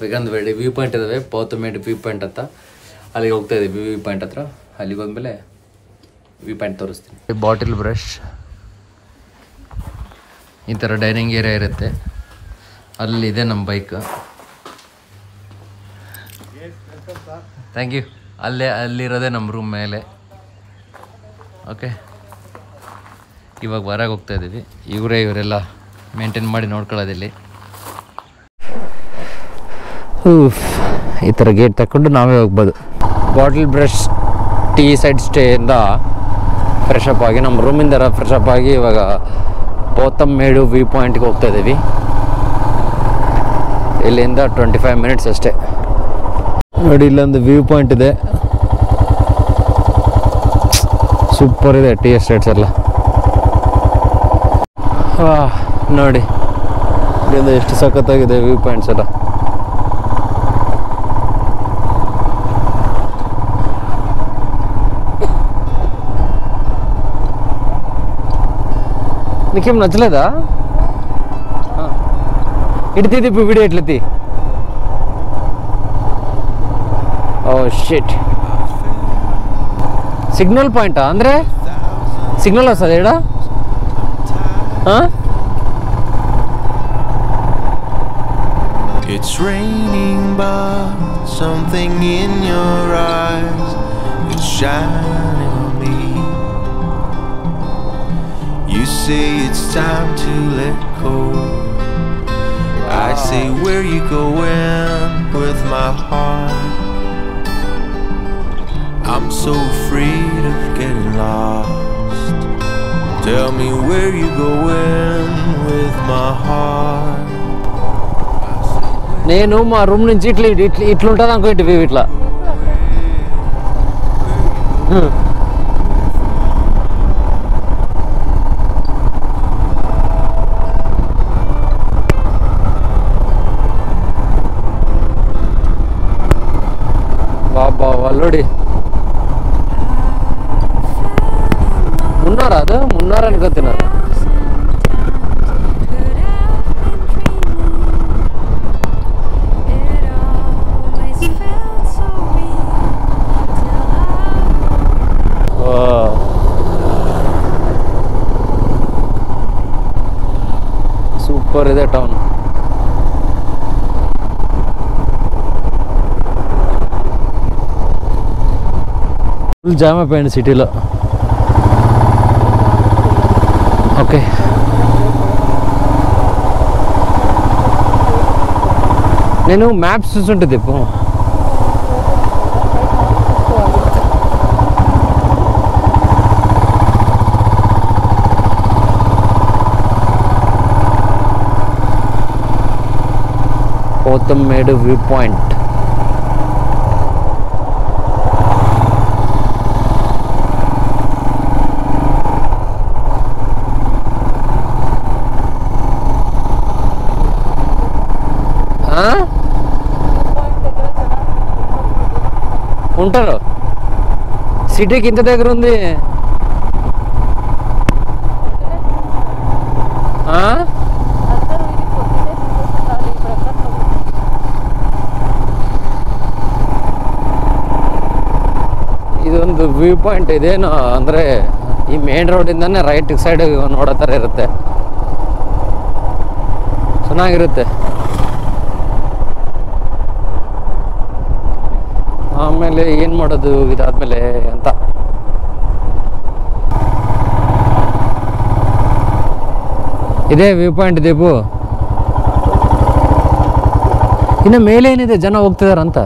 ಬೇಕಂದ್ರೆ view point ಇದಾವೆ, ಪೌತಮೇಡು view point ಅಂತ, ಅಲ್ಲಿಗೆ ಹೋಗ್ತಾ ಇದ್ದೀವಿ. ವ್ಯೂ ಪಾಯಿಂಟ್ ಹತ್ರ ಅಲ್ಲಿಗೆ ಹೋದ್ಮೇಲೆ ವ್ಯೂ ಪಾಯಿಂಟ್ ತೋರಿಸ್ತೀನಿ. ಬಾಟಲ್ ಬ್ರಷ್, ಈ ಥರ ಡೈನಿಂಗ್ ಏರಿಯಾ ಇರುತ್ತೆ. ಅಲ್ಲಿದೆ ನಮ್ಮ ಬೈಕ್. Thank you. ಅಲ್ಲಿರೋದೇ ನಮ್ಮ ರೂಮ್ ಮೇಲೆ. ಓಕೆ, ಇವಾಗ ಹೊರಗೆ ಹೋಗ್ತಾ ಇದ್ದೀವಿ. ಇವರೆಲ್ಲ ಮೇಂಟೈನ್ ಮಾಡಿ ನೋಡ್ಕೊಳ್ಳೋದಿಲ್ಲಿ. ಈ ಥರ ಗೇಟ್ ತಗೊಂಡು ನಾವೇ ಹೋಗ್ಬೋದು. ಬಾಟಲ್ ಬ್ರಷ್ ಟೀ ಸೈಡ್ ಸ್ಟೇಯಿಂದ ಫ್ರೆಶ್ ಅಪ್ ಆಗಿ ನಮ್ಮ ರೂಮಿಂದ ಫ್ರೆಶ್ ಅಪ್ ಆಗಿ ಇವಾಗ ಪೌತಮೇಡು ವ್ಯೂ ಪಾಯಿಂಟ್ಗೆ ಹೋಗ್ತಾ ಇದ್ದೀವಿ. ಇಲ್ಲಿಂದ 25 ಮಿನಿಟ್ಸ್ ಅಷ್ಟೇ. ನೋಡಿ, ಇಲ್ಲೊಂದು ವ್ಯೂ ಪಾಯಿಂಟ್ ಇದೆ, ಸೂಪರ್ ಇದೆ. ಟೀ ಎಸ್ಟೇಟ್ಸ್ ಎಲ್ಲ ನೋಡಿ, ಇಲ್ಲಿಂದ ಎಷ್ಟು ಸಖತ್ತಾಗಿದೆ ವ್ಯೂ ಪಾಯಿಂಟ್ಸ್ ಎಲ್ಲ. నీకేం నచ్చలేదా? ఇడితే ఇప్పుడు వీడియో ఎట్లెత్తి. ఓ షిట్, సిగ్నల్ పాయింటా? ಅಂದ್ರೆ సిగ్నల్ వస్తుంది ఇక్కడ. It's raining but something in your eyes is shining on me. You say it's time to let go. I say where you going with my heart. I'm so afraid of getting lost. Tell me where you going with my heart. నేను మా room నుంచి ఇట్లుంటుంది అనుకో, ఇటు view ఇట్లా. బాబా అల్లుడి మున్నారా? అది మున్నారా అనుకోతున్నారు. Super ಇದೆ town. Full jam అయిపోయింది సిటీలో. ఓకే, నేను మ్యాప్స్ చూస్తుంటుంది ఇప్పుడు. పౌతಮೇಡು వ్యూ పాయింట్. ఉంటారు, సిటీకి ఇంత దగ్గర ఉంది. ಇದೊಂದು ವ್ಯೂ ಪಾಯಿಂಟ್. ಇದೇನು ಅಂದರೆ ಈ ಮೇನ್ ರೋಡಿಂದಾನೆ ರೈಟ್ ಸೈಡ್ ನೋಡೋ ಥರ ಇರುತ್ತೆ, ಚೆನ್ನಾಗಿರುತ್ತೆ. ಆಮೇಲೆ ಏನು ಮಾಡೋದು ಇದಾದ್ಮೇಲೆ ಅಂತ. ಇದೇ ವ್ಯೂ ಪಾಯಿಂಟ್ ದೀಪು. ಇನ್ನು ಮೇಲೆ ಏನಿದೆ, ಜನ ಹೋಗ್ತಿದಾರಂತ.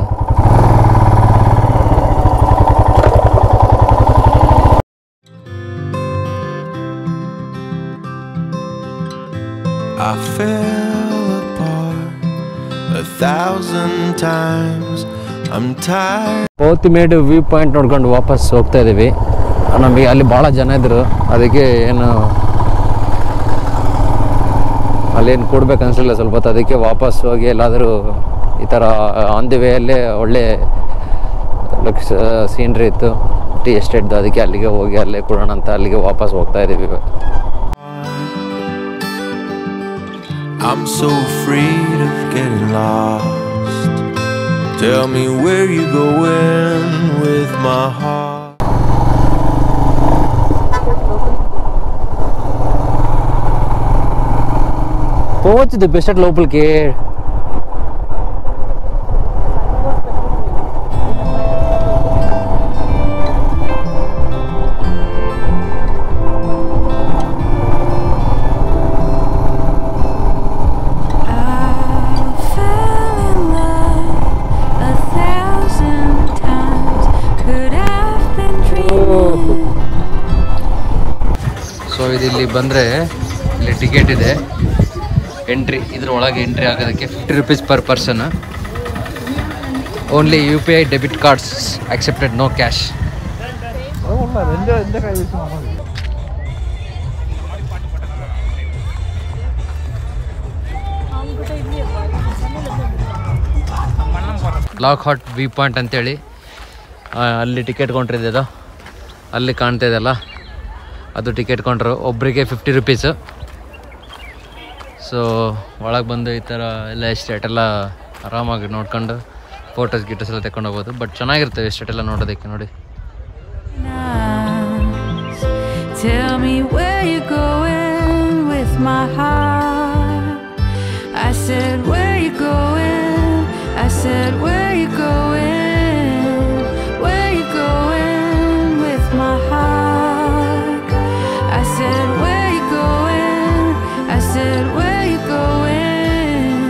I fell apart 1,000 times. I'm tired. Pothamedu view point ನೋಡ್ಕೊಂಡು ವಾಪಸ್ ಹೋಗ್ತಾ ಇದ್ದೀವಿ. ನಮಗೆ ಅಲ್ಲಿ ಭಾಳ ಜನ ಇದ್ರು, ಅದಕ್ಕೆ ಏನು ಅಲ್ಲೇನು ಕೊಡ್ಬೇಕು ಅನಿಸಲಿಲ್ಲ ಸ್ವಲ್ಪ ಹೊತ್ತು. ಅದಕ್ಕೆ ವಾಪಸ್ ಹೋಗಿ ಎಲ್ಲಾದರೂ ಈ ಥರ ಆನ್ ದಿ ವೇಯಲ್ಲೇ ಒಳ್ಳೆ ಸೀನ್ರಿ ಇತ್ತು, ಟೀ ಎಸ್ಟೇಟ್ದು. ಅದಕ್ಕೆ ಅಲ್ಲಿಗೆ ಹೋಗಿ ಅಲ್ಲೇ ಕೊಡೋಣ ಅಂತ ಅಲ್ಲಿಗೆ ವಾಪಸ್ ಹೋಗ್ತಾ ಇದ್ದೀವಿ. I'm so afraid of getting lost. Tell me where you going with my heart. पहुंच the best at local care. So ಇಲ್ಲಿ ಬಂದರೆ ಇಲ್ಲಿ ಟಿಕೆಟ್ ಇದೆ ಎಂಟ್ರಿ, ಇದ್ರೊಳಗೆ ಎಂಟ್ರಿ ಆಗೋದಕ್ಕೆ 50 rupees per person. Only UPI debit cards accepted, no cash. Lock heart view point ಅಂತೇಳಿ ಅಲ್ಲಿ ticket counter ಇದೆ, ಅಲ್ಲಿ ಕಾಣ್ತಾ ಇದೆಯಲ್ಲ ಅದು ಟಿಕೆಟ್ ಕೌಂಟ್ರು, ಒಬ್ಬರಿಗೆ 50 rupees. ಸೊ ಒಳಗೆ ಬಂದು ಈ ಥರ ಎಲ್ಲ ಎಸ್ಟೇಟ್ ಎಲ್ಲ ಆರಾಮಾಗಿ ನೋಡ್ಕೊಂಡು ಫೋಟೋಸ್ ಗಿಟೋಸ್ ಎಲ್ಲ ತೆಕ್ಕೊಂಡು ಹೋಗ್ಬೋದು. ಬಟ್ ಚೆನ್ನಾಗಿರ್ತವೆ ಎಸ್ಟೇಟ್ ಎಲ್ಲ ನೋಡೋದಕ್ಕೆ. ನೋಡಿ, Tell me where you going with my heart. I said where you going, I said where you going, where you going with my heart. I said where you going, I said where you going,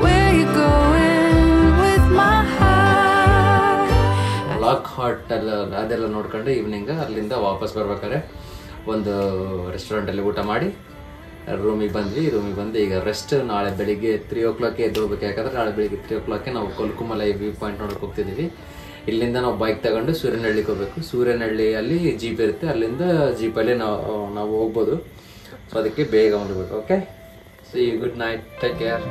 where you going with my heart. Lock heart ಎಲ್ಲ ಅದೆಲ್ಲ ನೋಡ್ಕೊಂಡು evening ಅಲ್ಲಿಂದ ವಾಪಸ್ ಬರ್ಬೇಕಾದ್ರೆ ಒಂದು ರೆಸ್ಟೋರೆಂಟಲ್ಲಿ ಊಟ ಮಾಡಿ ರೂಮಿಗೆ ಬಂದು ಈಗ ರೆಸ್ಟ್. ನಾಳೆ ಬೆಳಿಗ್ಗೆ 3 o'clock ಎದ್ದೋಗ್ಬೇಕು, ಯಾಕಂದರೆ ನಾಳೆ ಬೆಳಿಗ್ಗೆ 3 o'clock ನಾವು ಕೊಲ್ಕುಮಲ ವ್ಯೂ ಪಾಯಿಂಟ್ ನೋಡೋಕೆ ಹೋಗ್ತಿದ್ದೀವಿ. ಇಲ್ಲಿಂದ ನಾವು ಬೈಕ್ ತಗೊಂಡು ಸೂರ್ಯನಹಳ್ಳಿಗೆ ಹೋಗ್ಬೇಕು. ಸೂರ್ಯನಹಳ್ಳಿಯಲ್ಲಿ ಜೀಪ್ ಇರುತ್ತೆ, ಅಲ್ಲಿಂದ ಜೀಪಲ್ಲಿ ನಾವು ಹೋಗ್ಬೋದು. ಸೊ ಅದಕ್ಕೆ ಬೇಗ ಹೋಗ್ಬೇಕು. Okay, C good night, take care.